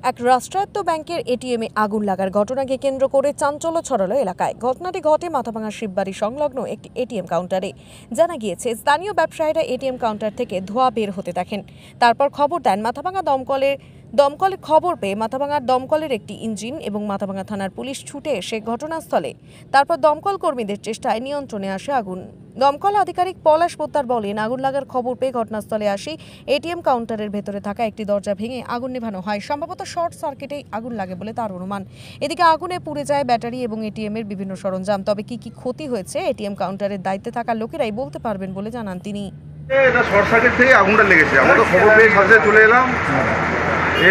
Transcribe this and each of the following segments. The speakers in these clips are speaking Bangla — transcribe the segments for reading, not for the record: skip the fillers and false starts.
এক রাষ্ট্রায়ত্ত ব্যাংকের এটিএমে আগুন লাগার ঘটনাকে কেন্দ্র করে চাঞ্চল্য ছড়ালো এলাকায়। ঘটনাটি ঘটে মাথাভাঙা শিববাড়ি সংলগ্ন একটি এটিএম কাউন্টারে। জানা গিয়েছে, স্থানীয় ব্যবসায়ীরা এটিএম কাউন্টার থেকে ধোঁয়া বের হতে দেখেন। তারপর খবর দেন মাথাভাঙা দমকলের খবর পেয়ে মাথাভাঙার দমকলের একটি ইঞ্জিন এবং মাথাভাঙা থানার পুলিশ ছুটে এসে ঘটনাস্থলে। তারপর দমকল কর্মীদের চেষ্টায় নিয়ন্ত্রণে আসে আগুন। দমকল আধিকারিক পলাশ পোদ্দার বলেন, আগুন লাগার খবর পেয়ে ঘটনাস্থলে আসি এটিএম কাউন্টারের ভেতরে থাকা একটি দরজা ভেঙে আগুন নেভানো হয়। সম্ভবত শর্ট সার্কিটেই আগুন লাগে বলে তার অনুমান। এদিকে আগুনে পুড়ে যায় ব্যাটারি এবং এটিএম এর বিভিন্ন সরঞ্জাম। তবে কি ক্ষতি হয়েছে এটিএম কাউন্টারের দায়িত্বে থাকা লোকেরাই বলতে পারবেন বলে জানান তিনি। এটা শর্ট সার্কিট থেকে আগুনটা লেগেছে। আমরা তো খবর পেয়ে সাথে চলে এলাম,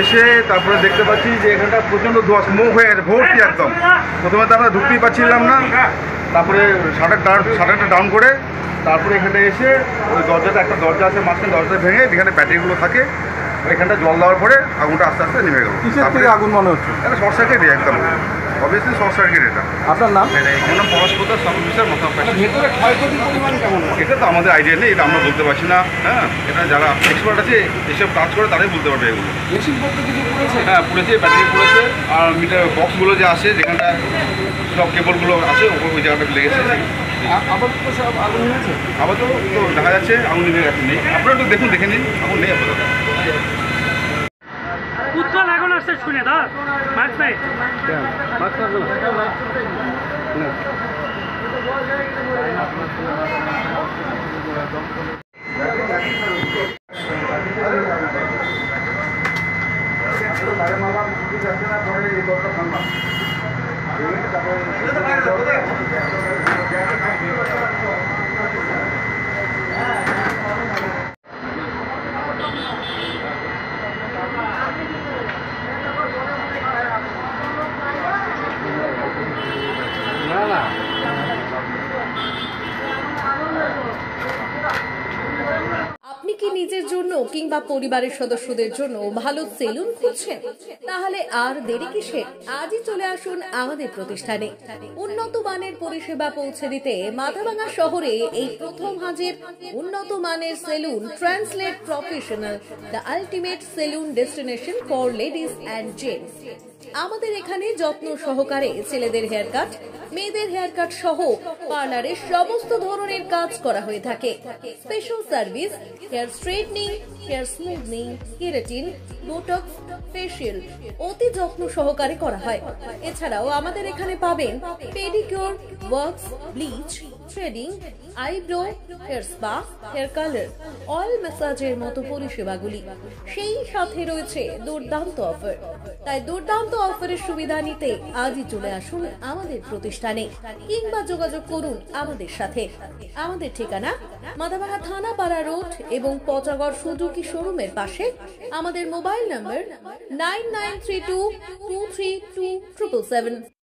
এসে তারপরে দেখতে পাচ্ছি যে এখানটা প্রচণ্ড ধোঁয়া, স্মোক হয়ে গেছে ভর্তি একদম। প্রথমে তো আমরা ঢুকতেই পারছিলাম না, তারপরে শাটারটা ডাউন করে তারপরে এখানে এসে ওই একটা দরজা আছে মাঝখানে, দরজা ভেঙে যেখানে ব্যাটারিগুলো থাকে ওইখানটা জল দেওয়ার পরে আগুনটা আস্তে আস্তে নেমে গেল। তারপরে আগুন মনে হচ্ছে এটা শর্ট সার্কিট, একদম অবভিয়াসলি শর্ট সার্কিট। এটা আপনার নাম? এখানে নাম পলাশ পোদ্দার, সাব অফিসার মাথাভাঙা। ভেতরে ক্ষয়ক্ষতির পরিমাণ কেমন? এটা তো আমাদের আইডিয়া নেই, এটা আমরা বলতে পারছি না। হ্যাঁ, এটা যারা এক্সপার্ট আছে এসব কাজ করে তারাই বলতে পারবে এগুলো। মেশিনপত্র কিছু পুড়েছে? হ্যাঁ পুড়েছে, ব্যাটারি পুড়েছে, আর মিটার বক্সগুলো যে আসে যেখানটা সব কেবলগুলো আছে ওই জায়গাটা লেগেছে। আপাতত সব আগুন হয়েছে? আপাতত তো দেখা যাচ্ছে আগুন নিভে গেছে, নেই। আপনারা একটু দেখুন, দেখে নিন, আগুন নেই আপাতত। উত্তল আগুন আসছে শুনে দা মাছ নাই আপনি কি নিজের জন্য কিংবা পরিবারের সদস্যদের জন্য ভালো সেলুন খুঁজছেন? তাহলে আর দেরি কিসের? আজই চলে আসুন আমাদের প্রতিষ্ঠানে। উন্নত মানের পরিষেবা পৌঁছে দিতে মাথাভাঙা শহরে এই প্রথম হাজির উন্নত মানের salon translate professional, the ultimate salon destination for ladies and gents. আমাদের এখানে যত্ন সহকারে ছেলেদের হেয়ার কাট, মেয়েদের হেয়ার কাট সহ পার্লারের সমস্ত ধরনের কাজ করা হয়ে থাকে। Special service, hair straightening, hair smoothing, keratin, botox, facial অতি যত্ন সহকারে করা হয়। এছাড়াও আমাদের এখানে পাবেন pedicure, wax, bleach, threading, eyebrow, hair spa, hair colour, oil ম্যাসাজের মতো পরিষেবাগুলি। সেই সাথে রয়েছে দুর্দান্ত অফার। তাই দুর্দান্ত অফারের সুবিধা নিতে আজই চলে আসুন আমাদের প্রতিষ্ঠানে কিংবা যোগাযোগ করুন আমাদের সাথে। আমাদের ঠিকানা মাথাভাঙা থানাপাড়া রোড এবং পচাগড় সুজুকি শোরুমের পাশে। আমাদের মোবাইল নম্বর 9932232777।